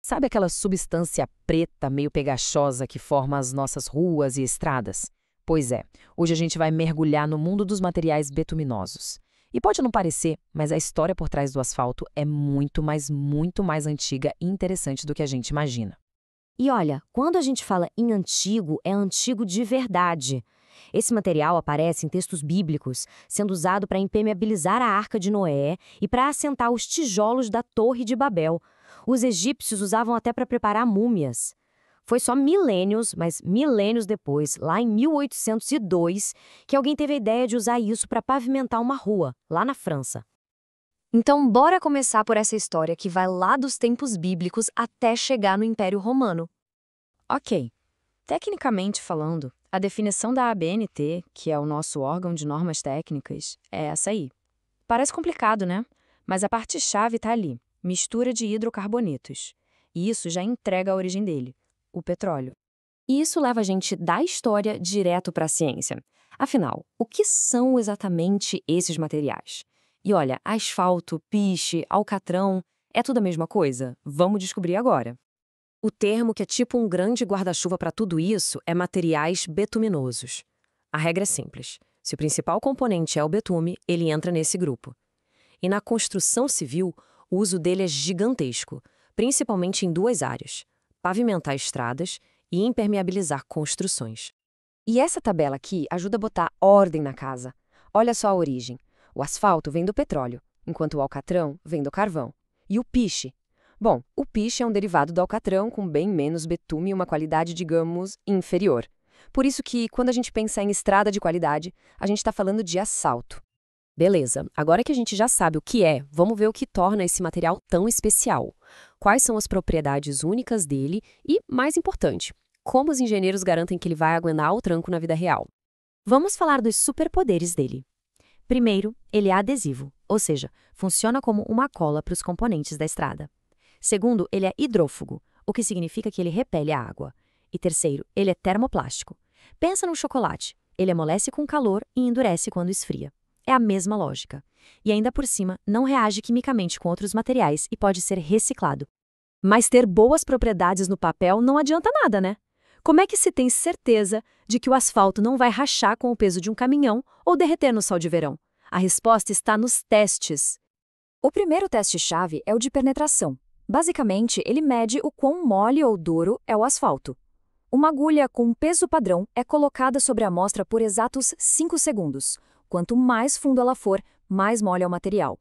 Sabe aquela substância preta meio pegajosa que forma as nossas ruas e estradas? Pois é, hoje a gente vai mergulhar no mundo dos materiais betuminosos. E pode não parecer, mas a história por trás do asfalto é muito mais antiga e interessante do que a gente imagina. E olha, quando a gente fala em antigo, é antigo de verdade. Esse material aparece em textos bíblicos, sendo usado para impermeabilizar a Arca de Noé e para assentar os tijolos da Torre de Babel. Os egípcios usavam até para preparar múmias. Foi só milênios, mas milênios depois, lá em 1802, que alguém teve a ideia de usar isso para pavimentar uma rua, lá na França. Então, bora começar por essa história que vai lá dos tempos bíblicos até chegar no Império Romano. Ok. Tecnicamente falando, a definição da ABNT, que é o nosso órgão de normas técnicas, é essa aí. Parece complicado, né? Mas a parte-chave está ali, mistura de hidrocarbonetos. E isso já entrega a origem dele, o petróleo. E isso leva a gente da história direto para a ciência. Afinal, o que são exatamente esses materiais? E olha, asfalto, piche, alcatrão, é tudo a mesma coisa? Vamos descobrir agora. O termo que é tipo um grande guarda-chuva para tudo isso é materiais betuminosos. A regra é simples. Se o principal componente é o betume, ele entra nesse grupo. E na construção civil, o uso dele é gigantesco, principalmente em duas áreas: pavimentar estradas e impermeabilizar construções. E essa tabela aqui ajuda a botar ordem na casa. Olha só a origem. O asfalto vem do petróleo, enquanto o alcatrão vem do carvão. E o piche? Bom, o piche é um derivado do alcatrão com bem menos betume e uma qualidade, digamos, inferior. Por isso que, quando a gente pensa em estrada de qualidade, a gente está falando de asfalto. Beleza, agora que a gente já sabe o que é, vamos ver o que torna esse material tão especial. Quais são as propriedades únicas dele e, mais importante, como os engenheiros garantem que ele vai aguentar o tranco na vida real. Vamos falar dos superpoderes dele. Primeiro, ele é adesivo, ou seja, funciona como uma cola para os componentes da estrada. Segundo, ele é hidrófugo, o que significa que ele repele a água. E terceiro, ele é termoplástico. Pensa no chocolate. Ele amolece com calor e endurece quando esfria. É a mesma lógica. E ainda por cima, não reage quimicamente com outros materiais e pode ser reciclado. Mas ter boas propriedades no papel não adianta nada, né? Como é que se tem certeza de que o asfalto não vai rachar com o peso de um caminhão ou derreter no sol de verão? A resposta está nos testes. O primeiro teste-chave é o de penetração. Basicamente, ele mede o quão mole ou duro é o asfalto. Uma agulha com um peso padrão é colocada sobre a amostra por exatos 5 segundos. Quanto mais fundo ela for, mais mole é o material.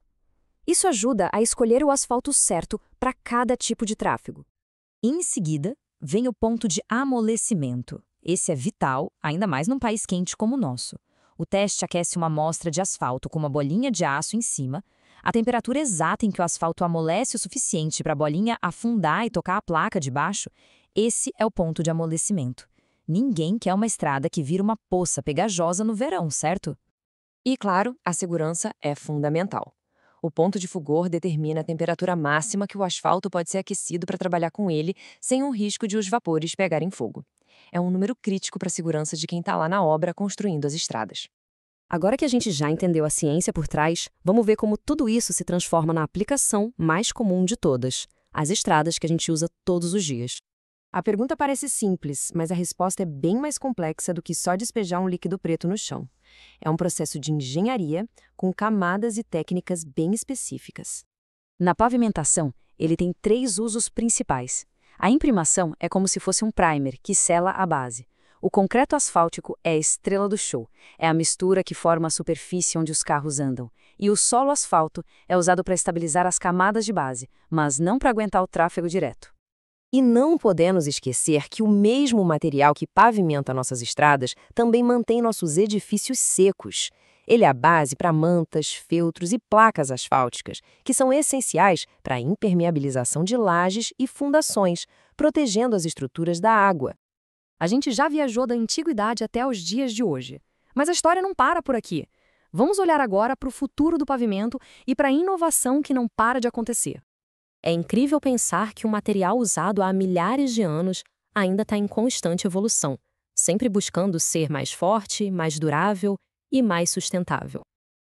Isso ajuda a escolher o asfalto certo para cada tipo de tráfego. Em seguida, vem o ponto de amolecimento. Esse é vital, ainda mais num país quente como o nosso. O teste aquece uma amostra de asfalto com uma bolinha de aço em cima. A temperatura exata em que o asfalto amolece o suficiente para a bolinha afundar e tocar a placa de baixo, esse é o ponto de amolecimento. Ninguém quer uma estrada que vira uma poça pegajosa no verão, certo? E, claro, a segurança é fundamental. O ponto de fulgor determina a temperatura máxima que o asfalto pode ser aquecido para trabalhar com ele sem o risco de os vapores pegarem fogo. É um número crítico para a segurança de quem está lá na obra construindo as estradas. Agora que a gente já entendeu a ciência por trás, vamos ver como tudo isso se transforma na aplicação mais comum de todas, as estradas que a gente usa todos os dias. A pergunta parece simples, mas a resposta é bem mais complexa do que só despejar um líquido preto no chão. É um processo de engenharia com camadas e técnicas bem específicas. Na pavimentação, ele tem 3 usos principais. A imprimação é como se fosse um primer que sela a base. O concreto asfáltico é a estrela do show, é a mistura que forma a superfície onde os carros andam. E o solo asfalto é usado para estabilizar as camadas de base, mas não para aguentar o tráfego direto. E não podemos esquecer que o mesmo material que pavimenta nossas estradas também mantém nossos edifícios secos. Ele é a base para mantas, feltros e placas asfálticas, que são essenciais para a impermeabilização de lajes e fundações, protegendo as estruturas da água. A gente já viajou da antiguidade até os dias de hoje. Mas a história não para por aqui. Vamos olhar agora para o futuro do pavimento e para a inovação que não para de acontecer. É incrível pensar que um material usado há milhares de anos ainda está em constante evolução, sempre buscando ser mais forte, mais durável e mais sustentável.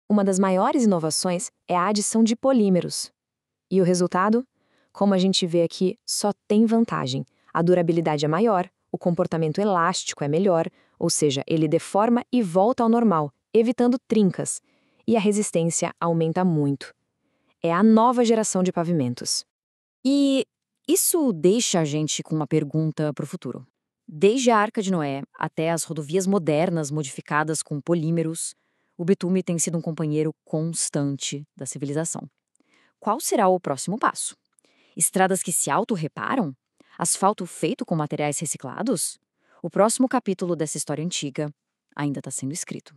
Uma das maiores inovações é a adição de polímeros. E o resultado? Como a gente vê aqui, só tem vantagem. A durabilidade é maior, o comportamento elástico é melhor, ou seja, ele deforma e volta ao normal, evitando trincas. E a resistência aumenta muito. É a nova geração de pavimentos. E isso deixa a gente com uma pergunta para o futuro. Desde a Arca de Noé até as rodovias modernas modificadas com polímeros, o betume tem sido um companheiro constante da civilização. Qual será o próximo passo? Estradas que se auto-reparam? Asfalto feito com materiais reciclados? O próximo capítulo dessa história antiga ainda está sendo escrito.